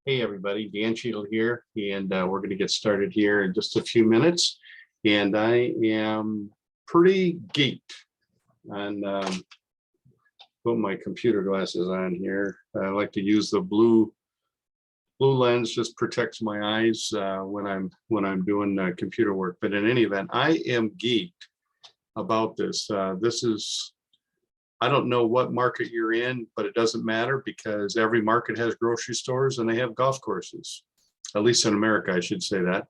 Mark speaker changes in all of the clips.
Speaker 1: Hey everybody, Dan Cheadle here, and we're going to get started here in just a few minutes. And I am pretty geeked on put my computer glasses on here. I like to use the blue lens, just protects my eyes when I'm doing computer work. But in any event, I am geeked about this. I don't know what market you're in, but it doesn't matter because every market has grocery stores and they have golf courses. At least in America, I should say that,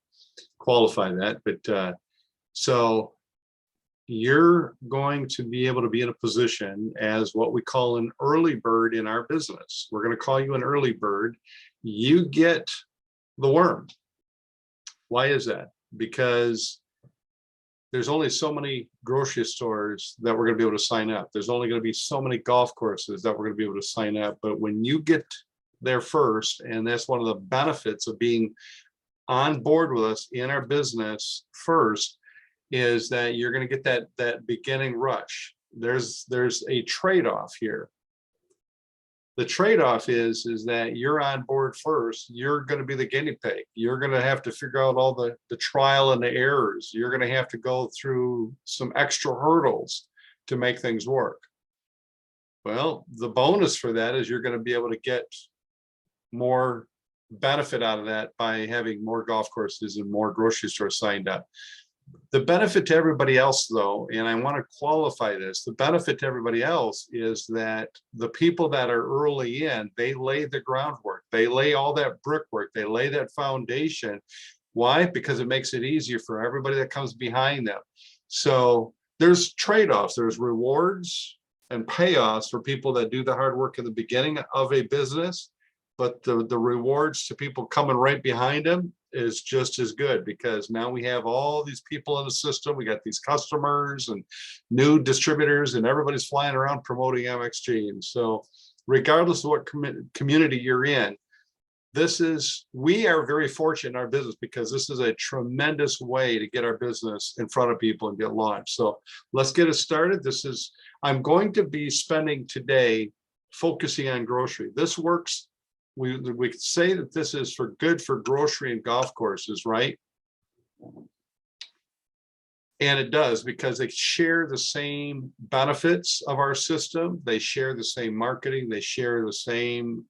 Speaker 1: qualify that. But so you're going to be able to be in a position as what we call an early bird in our business. We're going to call you an early bird. You get the worm. Why is that? Because there's only so many grocery stores that we're going to be able to sign up. There's only going to be so many golf courses that we're going to be able to sign up. But when you get there first, and that's one of the benefits of being on board with us in our business first, is that you're going to get that beginning rush. There's a trade-off here. The trade-off is that you're on board first. You're going to be the guinea pig. You're going to have to figure out all the trial and the errors. You're going to have to go through some extra hurdles to make things work. Well, the bonus for that is you're going to be able to get more benefit out of that by having more golf courses and more grocery stores signed up. The benefit to everybody else, though, and I want to qualify this, the benefit to everybody else is that the people that are early in, they lay the groundwork, they lay all that brickwork, they lay that foundation. Why? Because it makes it easier for everybody that comes behind them. So there's trade-offs, there's rewards and payoffs for people that do the hard work in the beginning of a business, but the rewards to people coming right behind them is just as good, because now we have all these people in the system. We got these customers and new distributors, and everybody's flying around promoting MXG. And so regardless of what community you're in, we are very fortunate in our business because this is a tremendous way to get our business in front of people and get launched. So let's get it started. I'm going to be spending today focusing on grocery. This works. We could say that this is good for grocery and golf courses, right? And it does, because they share the same benefits of our system. They share the same marketing. They share the same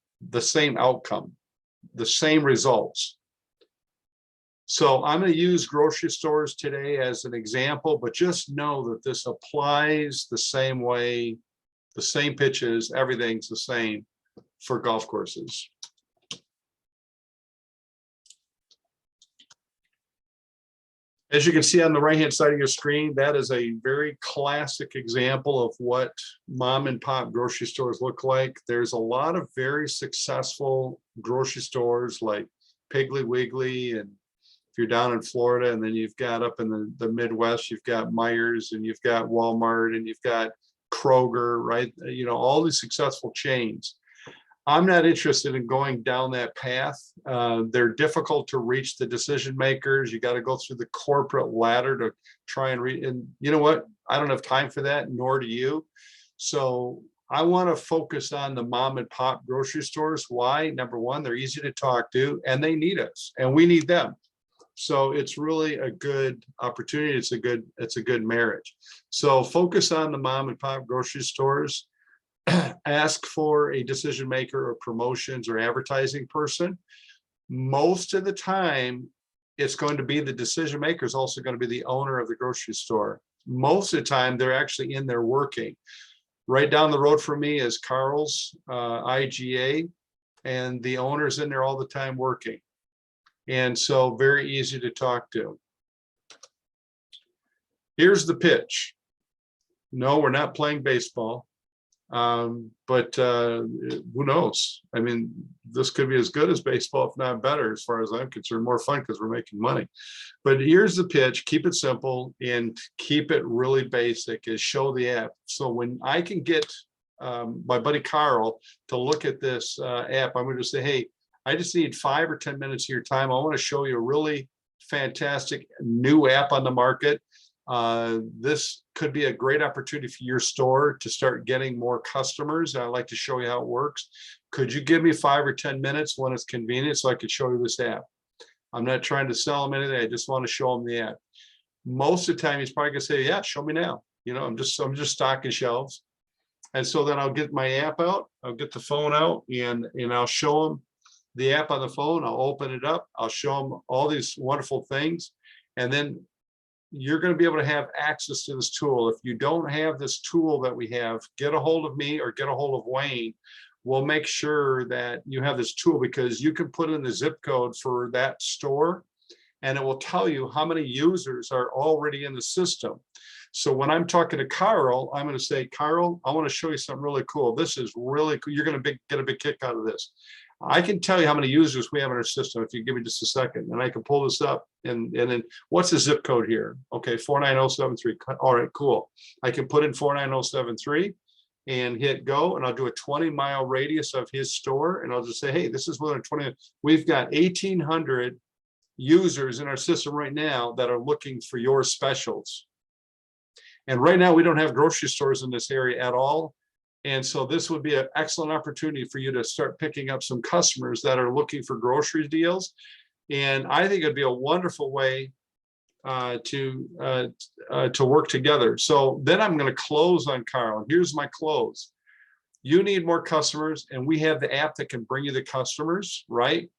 Speaker 1: outcome, the same results. So I'm going to use grocery stores today as an example, but just know that this applies the same way, the same pitches, everything's the same for golf courses. As you can see on the right-hand side of your screen, that is a very classic example of what mom and pop grocery stores look like. There's a lot of very successful grocery stores like Piggly Wiggly, and if you're down in Florida, and then you've got up in the Midwest, you've got Myers, and you've got Walmart, and you've got Kroger, right? You know, all these successful chains. I'm not interested in going down that path. They're difficult to reach the decision makers. You got to go through the corporate ladder to try and read. And you know what? I don't have time for that, nor do you. So I want to focus on the mom and pop grocery stores. Why? Number one, they're easy to talk to, and they need us, and we need them. So it's really a good opportunity. It's a good marriage. So focus on the mom and pop grocery stores. Ask for a decision maker or promotions or advertising person. Most of the time, it's going to be the decision maker is also going to be the owner of the grocery store. Most of the time, they're actually in there working. Right down the road from me is Carl's IGA, and the owner's in there all the time working. And so very easy to talk to. Here's the pitch. No, we're not playing baseball. But who knows? I mean, this could be as good as baseball, if not better, as far as I'm concerned. More fun because we're making money. But here's the pitch. Keep it simple and keep it really basic, is show the app. So when I can get my buddy Carl to look at this app, I'm going to say, hey, I just need 5 or 10 minutes of your time. I want to show you a really fantastic new app on the market. This could be a great opportunity for your store to start getting more customers. I'd like to show you how it works. Could you give me 5 or 10 minutes when it's convenient so I could show you this app? I'm not trying to sell them anything. I just want to show them the app. Most of the time, he's probably gonna say, "Yeah, show me now." You know, I'm just stocking shelves. And so then I'll get my app out. I'll get the phone out, and I'll show them the app on the phone. I'll open it up. I'll show them all these wonderful things, and then you're going to be able to have access to this tool. If you don't have this tool that we have, get a hold of me or get a hold of Wayne. We'll make sure that you have this tool, because you can put in the zip code for that store and it will tell you how many users are already in the system. So when I'm talking to Carl, I'm going to say, "Carl, I want to show you something really cool. This is really cool. You're going to get a big kick out of this." I can tell you how many users we have in our system if you give me just a second, and I can pull this up. And then what's the zip code here? Okay, 49073. All right, cool. I can put in 49073 and hit go, and I'll do a 20-mile radius of his store, and I'll just say, "Hey, this is within 20. We've got 1,800 users in our system right now that are looking for your specials." And right now, we don't have grocery stores in this area at all. And so this would be an excellent opportunity for you to start picking up some customers that are looking for grocery deals. And I think it'd be a wonderful way to work together. So then I'm going to close on Carl. And here's my close. You need more customers, and we have the app that can bring you the customers, right?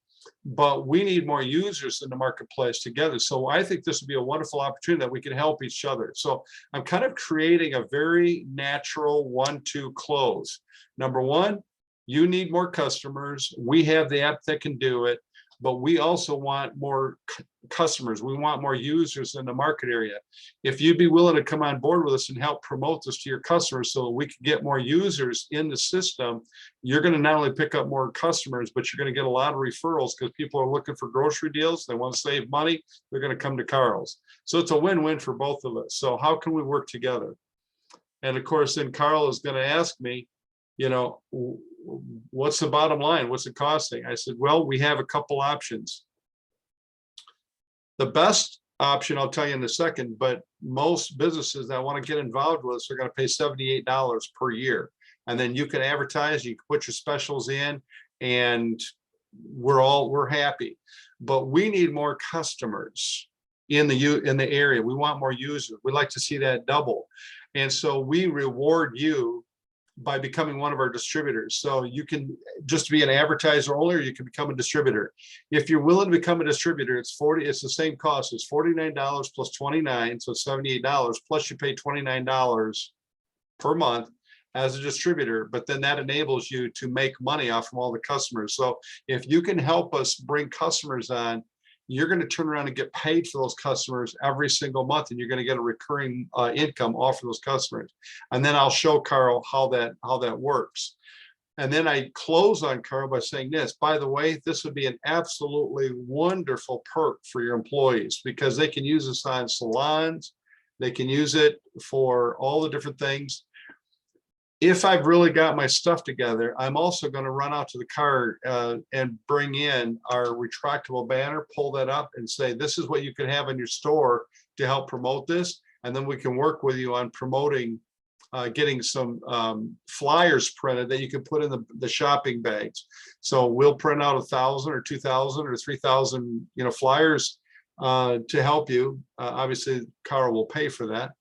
Speaker 1: But we need more users in the marketplace together. So I think this would be a wonderful opportunity that we can help each other. So I'm kind of creating a very natural 1-2 close. Number one, you need more customers. We have the app that can do it, but we also want more customers. We want more users in the market area. If you'd be willing to come on board with us and help promote this to your customers so that we can get more users in the system, you're going to not only pick up more customers, but you're going to get a lot of referrals, because people are looking for grocery deals. They want to save money. They're going to come to Carl's. So it's a win-win for both of us. So how can we work together? And of course, then Carl is going to ask me, you know, what's the bottom line? What's it costing? I said, well, we have a couple options. The best option, I'll tell you in a second, but most businesses that want to get involved with us are going to pay $78 per year. And then you can advertise, you can put your specials in, and we're happy. But we need more customers in the area. We want more users. We'd like to see that double. And so we reward you by becoming one of our distributors. So you can just be an advertiser only, or you can become a distributor. If you're willing to become a distributor, it's the same cost. It's $49 plus 29, so $78, plus you pay $29 per month as a distributor, but then that enables you to make money off from all the customers. So if you can help us bring customers on, you're going to turn around and get paid for those customers every single month, and you're going to get a recurring income off of those customers. And then I'll show Carl how that works. And then I close on Carl by saying this, by the way, this would be an absolutely wonderful perk for your employees, because they can use this on salons. They can use it for all the different things. If I've really got my stuff together, I'm also going to run out to the car and bring in our retractable banner, pull that up and say, this is what you can have in your store to help promote this. And then we can work with you on promoting, getting some flyers printed that you can put in the shopping bags. So we'll print out 1,000 or 2,000 or 3,000, flyers to help you. Obviously, Carl will pay for that.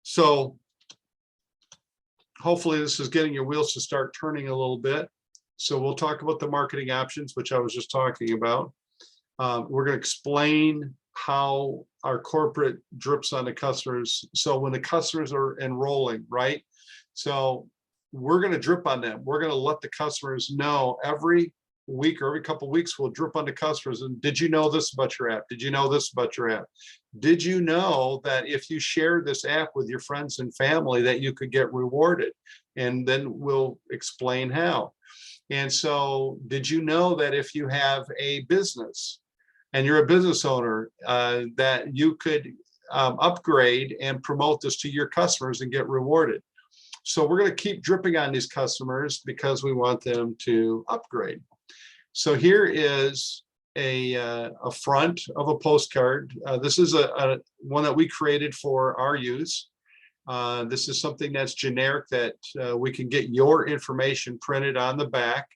Speaker 1: So hopefully this is getting your wheels to start turning a little bit. So we'll talk about the marketing options, which I was just talking about. We're going to explain how our corporate drips on the customers. So when the customers are enrolling, right? So we're going to drip on them. We're going to let the customers know every week or every couple of weeks, we'll drip on the customers. And did you know this about your app? Did you know this about your app? Did you know that if you share this app with your friends and family that you could get rewarded? And then we'll explain how. And so did you know that if you have a business and you're a business owner, that you could upgrade and promote this to your customers and get rewarded? So we're going to keep dripping on these customers because we want them to upgrade. So here is a front of a postcard. This is a one that we created for our use. This is something that's generic that we can get your information printed on the back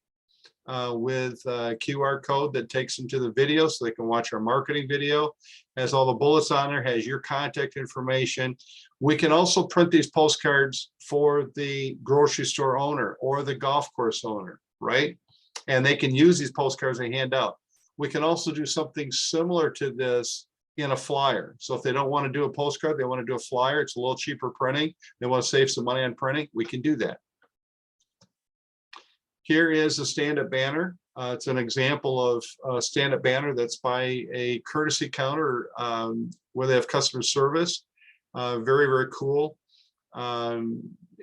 Speaker 1: with a QR code that takes them to the video so they can watch our marketing video. Has all the bullets on there, has your contact information. We can also print these postcards for the grocery store owner or the golf course owner, right? And they can use these postcards they hand out. We can also do something similar to this in a flyer. So if they don't want to do a postcard, they want to do a flyer, it's a little cheaper printing, they want to save some money on printing, we can do that. Here is a stand-up banner. It's an example of a stand-up banner that's by a courtesy counter where they have customer service. Very, very cool.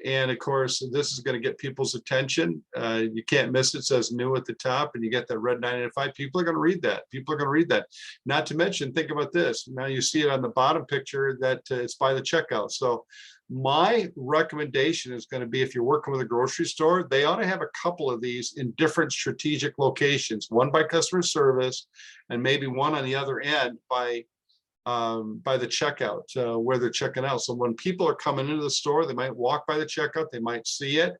Speaker 1: And of course, this is going to get people's attention. You can't miss it. It says new at the top, and you get that red 995. People are going to read that. People are going to read that. Not to mention, think about this. Now you see it on the bottom picture that it's by the checkout. So my recommendation is going to be, if you're working with a grocery store, they ought to have a couple of these in different strategic locations, one by customer service and maybe one on the other end by the checkout where they're checking out. So when people are coming into the store, they might walk by the checkout, they might see it,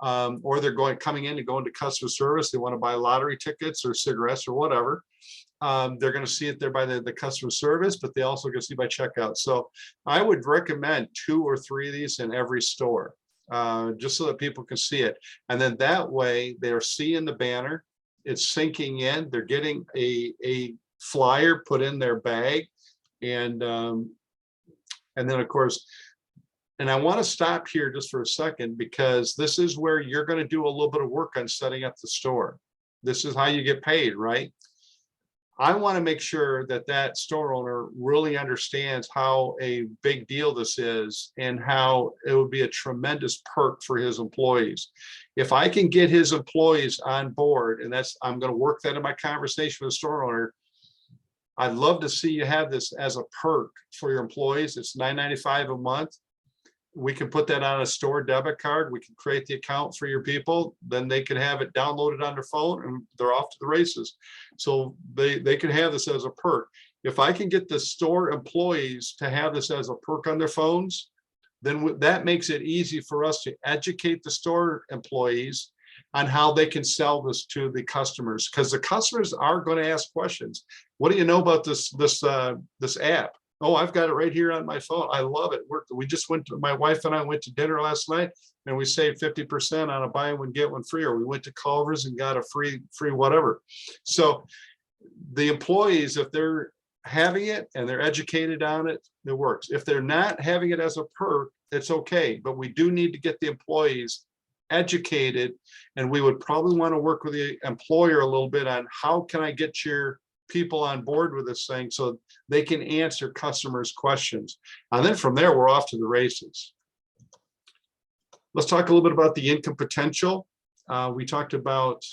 Speaker 1: or they're coming in to go into customer service. They want to buy lottery tickets or cigarettes or whatever. They're going to see it there by the customer service, but they also get to see by checkout. So I would recommend 2 or 3 of these in every store, just so that people can see it. And then that way they're seeing the banner, it's sinking in, they're getting a flyer put in their bag. And then of course, and I want to stop here just for a second, because this is where you're going to do a little bit of work on setting up the store. This is how you get paid, right? I want to make sure that that store owner really understands how a big deal this is and how it would be a tremendous perk for his employees. If I can get his employees on board, and I'm going to work that in my conversation with the store owner, I'd love to see you have this as a perk for your employees. It's $9.95 a month. We can put that on a store debit card. We can create the account for your people. Then they can have it downloaded on their phone and they're off to the races. So they can have this as a perk. If I can get the store employees to have this as a perk on their phones, then that makes it easy for us to educate the store employees on how they can sell this to the customers, because the customers are going to ask questions. What do you know about this app? Oh, I've got it right here on my phone. I love it. We just my wife and I went to dinner last night and we saved 50% on a buy one get one free, or we went to Culver's and got a free whatever. So the employees, if they're having it and they're educated on it, it works. If they're not having it as a perk, it's okay. But we do need to get the employees educated, and we would probably want to work with the employer a little bit on how can I get your people on board with this thing so they can answer customers' questions. And then from there, we're off to the races. Let's talk a little bit about the income potential. We talked about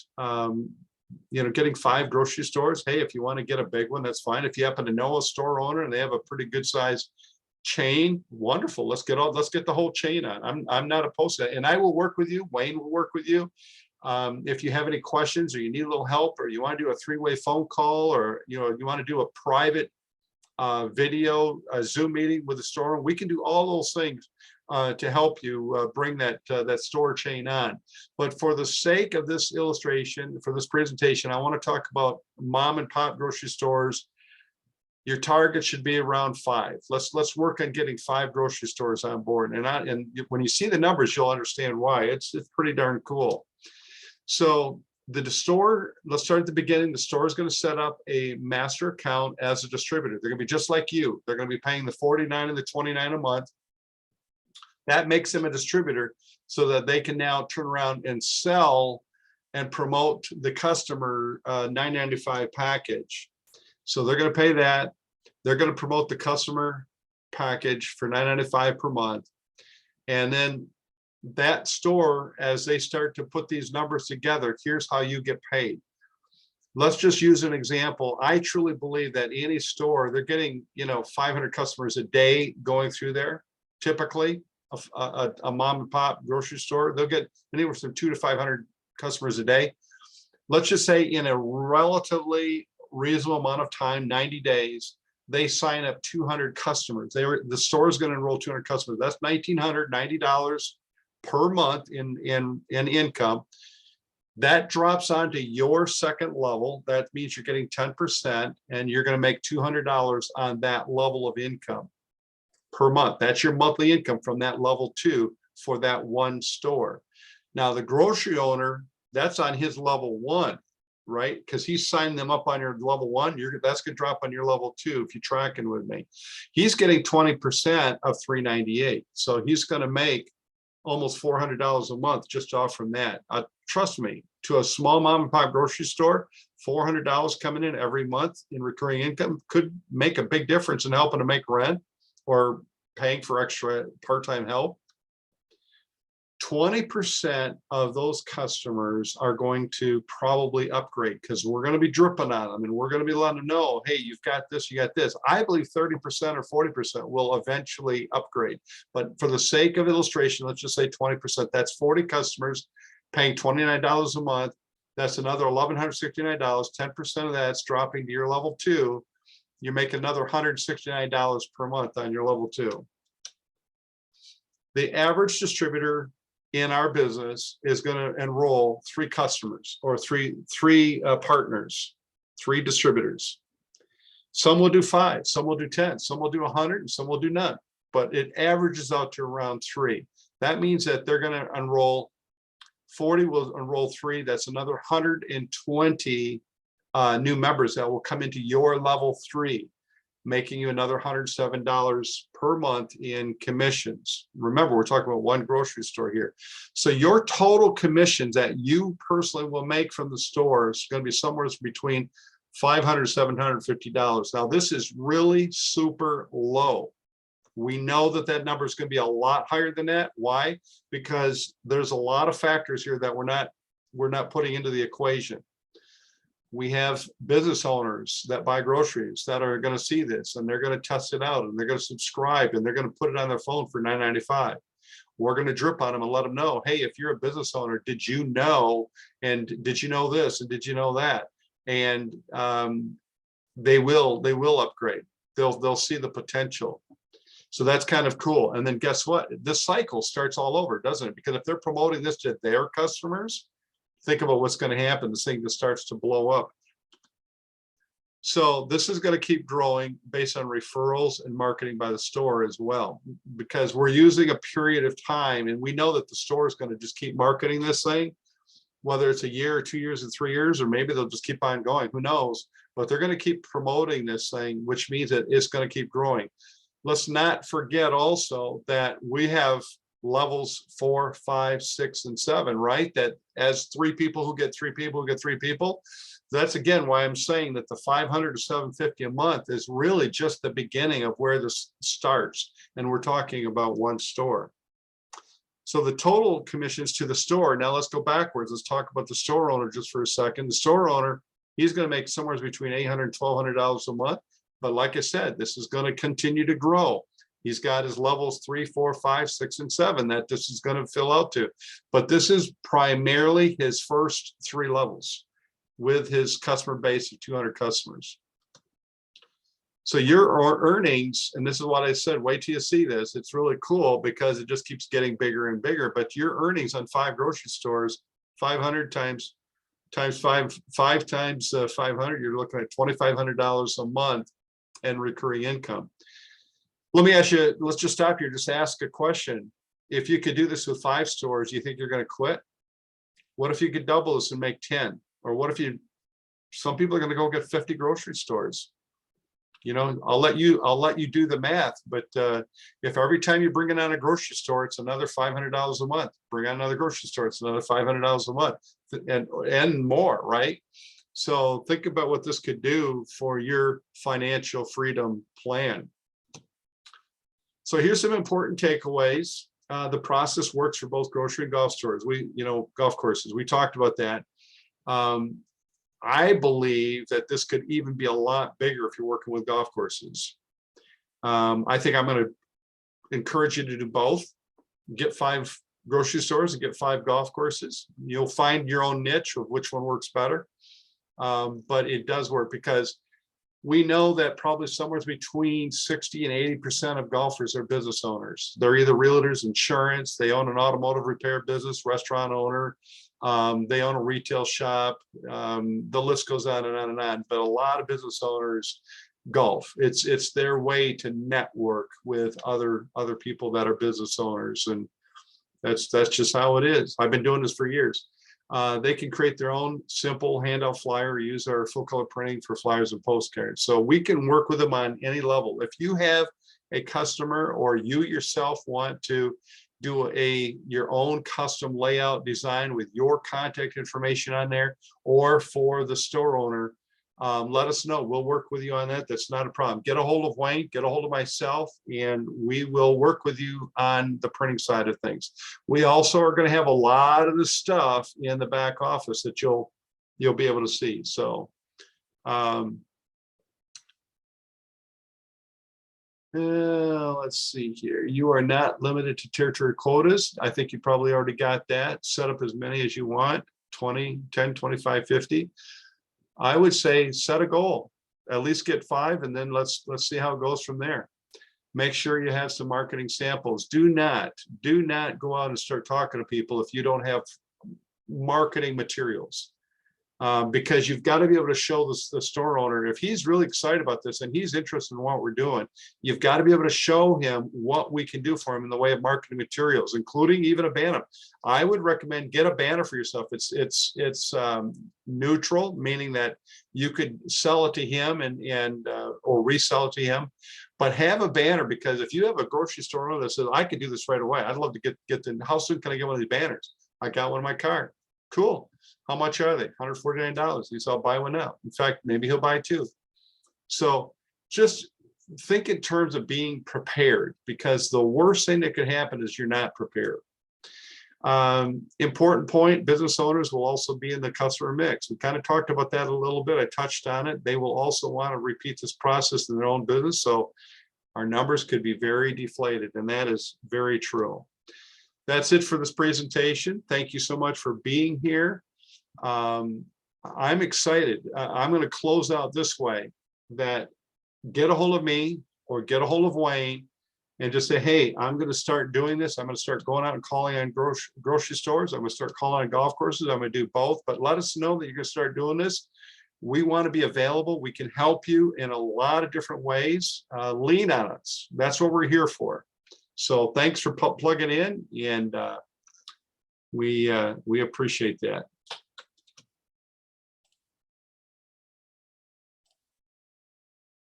Speaker 1: getting 5 grocery stores. Hey, if you want to get a big one, that's fine. If you happen to know a store owner and they have a pretty good size chain, wonderful. Let's get the whole chain on. I'm not opposed to that, and I will work with you. Wayne will work with you. If you have any questions or you need a little help, or you want to do a 3-way phone call, or you want to do a private video, a Zoom meeting with the store, we can do all those things to help you bring that store chain on. But for the sake of this illustration, for this presentation, I want to talk about mom and pop grocery stores. Your target should be around 5. Let's work on getting 5 grocery stores on board. And when you see the numbers, you'll understand why. It's pretty darn cool. So the store, let's start at the beginning. The store is going to set up a master account as a distributor. They're going to be just like you. They're going to be paying the $49 and the $29 a month. That makes them a distributor so that they can now turn around and sell and promote the customer $9.95 package. So they're going to pay that. They're going to promote the customer package for $9.95 per month. And then that store, as they start to put these numbers together, here's how you get paid. Let's just use an example. I truly believe that any store, they're getting 500 customers a day going through there. Typically, a mom and pop grocery store, they'll get anywhere from 200 to 500 customers a day. Let's just say in a relatively reasonable amount of time, 90 days, they sign up 200 customers. The store is going to enroll 200 customers. That's $1,990 per month in income. That drops onto your second level. That means you're getting 10%, and you're going to make $200 on that level of income per month. That's your monthly income from that level 2 for that one store. Now, the grocery owner, that's on his level 1, right? Because he's signed them up on your level 1. That's going to drop on your level 2 if you're tracking with me. He's getting 20% of $398. So he's going to make almost $400 a month just off from that. Trust me, to a small mom and pop grocery store, $400 coming in every month in recurring income could make a big difference in helping to make rent or paying for extra part-time help. 20% of those customers are going to probably upgrade, because we're going to be dripping on them and we're going to be letting them know, hey, you've got this, you got this. I believe 30% or 40% will eventually upgrade. But for the sake of illustration, let's just say 20%. That's 40 customers paying $29 a month. That's another $1,169. 10% of that's dropping to your level 2. You make another $169 per month on your level 2. The average distributor in our business is going to enroll 3 customers or three partners, 3 distributors. Some will do 5, some will do 10, some will do 100, and some will do none. But it averages out to around 3. That means that they're going to enroll 40 will enroll 3. That's another 120 new members that will come into your level 3, making you another $107 per month in commissions. Remember, we're talking about one grocery store here. So your total commissions that you personally will make from the store is going to be somewhere between $500, $750. Now, this is really super low. We know that that number is going to be a lot higher than that. Why? Because there's a lot of factors here that we're not putting into the equation. We have business owners that buy groceries that are going to see this, and they're going to test it out, and they're going to subscribe, and they're going to put it on their phone for $9.95. We're going to drip on them and let them know, hey, if you're a business owner, did you know, and did you know this, and did you know that? And they will upgrade. They'll see the potential. So that's kind of cool. And then guess what? This cycle starts all over, doesn't it? Because if they're promoting this to their customers, think about what's going to happen. This thing just starts to blow up. So this is going to keep growing based on referrals and marketing by the store as well, because we're using a period of time, and we know that the store is going to just keep marketing this thing, whether it's a year or 2 years or 3 years, or maybe they'll just keep on going, who knows? But they're going to keep promoting this thing, which means that it's going to keep growing. Let's not forget also that we have levels 4, 5, 6, and 7, right? That as 3 people who get 3 people who get 3 people. That's again why I'm saying that the $500 to $750 a month is really just the beginning of where this starts. And we're talking about one store. So the total commissions to the store. Now let's go backwards. Let's talk about the store owner just for a second. The store owner, he's going to make somewhere between $800 and $1,200 a month. But like I said, this is going to continue to grow. He's got his levels 3, 4, 5, 6, and 7 that this is going to fill out to. But this is primarily his first 3 levels with his customer base of 200 customers. So your earnings, and this is what I said, wait till you see this. It's really cool because it just keeps getting bigger and bigger. But your earnings on 5 grocery stores, 500 times 5 times 500, you're looking at $2,500 a month in recurring income. Let me ask you, let's just stop here, just ask a question. If you could do this with 5 stores, you think you're going to quit? What if you could double this and make 10? Or what if some people are going to go get 50 grocery stores? You know, I'll let you do the math, but if every time you bring in on a grocery store, it's another $500 a month, bring on another grocery store, it's another $500 a month and more, right? So think about what this could do for your financial freedom plan. So here's some important takeaways. The process works for both grocery and golf stores. Golf courses, we talked about that. I believe that this could even be a lot bigger if you're working with golf courses. I think I'm going to encourage you to do both. Get 5 grocery stores and get 5 golf courses. You'll find your own niche of which one works better. But it does work because we know that probably somewhere between 60 and 80% of golfers are business owners. They're either realtors, insurance, they own an automotive repair business, restaurant owner, they own a retail shop. The list goes on and on and on. But a lot of business owners golf. It's their way to network with other people that are business owners, and that's just how it is. I've been doing this for years. They can create their own simple handout flyer, or use our full color printing for flyers and postcards. So we can work with them on any level. If you have a customer or you yourself want to do your own custom layout design with your contact information on there, or for the store owner, let us know. We'll work with you on that. That's not a problem. Get a hold of Wayne, get a hold of myself, and we will work with you on the printing side of things. We also are going to have a lot of the stuff in the back office that you'll be able to see. So let's see here. You are not limited to territory quotas. I think you probably already got that. Set up as many as you want, 20, 10, 25, 50. I would say set a goal, at least get 5, and then let's see how it goes from there. Make sure you have some marketing samples. Do not go out and start talking to people if you don't have marketing materials, because you've got to be able to show the store owner, if he's really excited about this and he's interested in what we're doing, you've got to be able to show him what we can do for him in the way of marketing materials, including even a banner. I would recommend get a banner for yourself. It's neutral, meaning that you could sell it to him and or resell it to him, but have a banner, because if you have a grocery store owner that says, I can do this right away, I'd love to get the, how soon can I get one of these banners? I got one in my car. Cool. How much are they? $149. He said, I'll buy one now. In fact, maybe he'll buy 2. So just think in terms of being prepared, because the worst thing that could happen is you're not prepared. Important point, business owners will also be in the customer mix. We kind of talked about that a little bit. I touched on it. They will also want to repeat this process in their own business. So our numbers could be very deflated, and that is very true. That's it for this presentation. Thank you so much for being here. I'm excited. I'm going to close out this way, that get a hold of me or get a hold of Wayne and just say, hey, I'm going to start doing this. I'm going to start going out and calling on grocery stores. I'm going to start calling on golf courses. I'm going to do both, but let us know that you're going to start doing this. We want to be available. We can help you in a lot of different ways. Lean on us. That's what we're here for. So thanks for plugging in, and we appreciate that.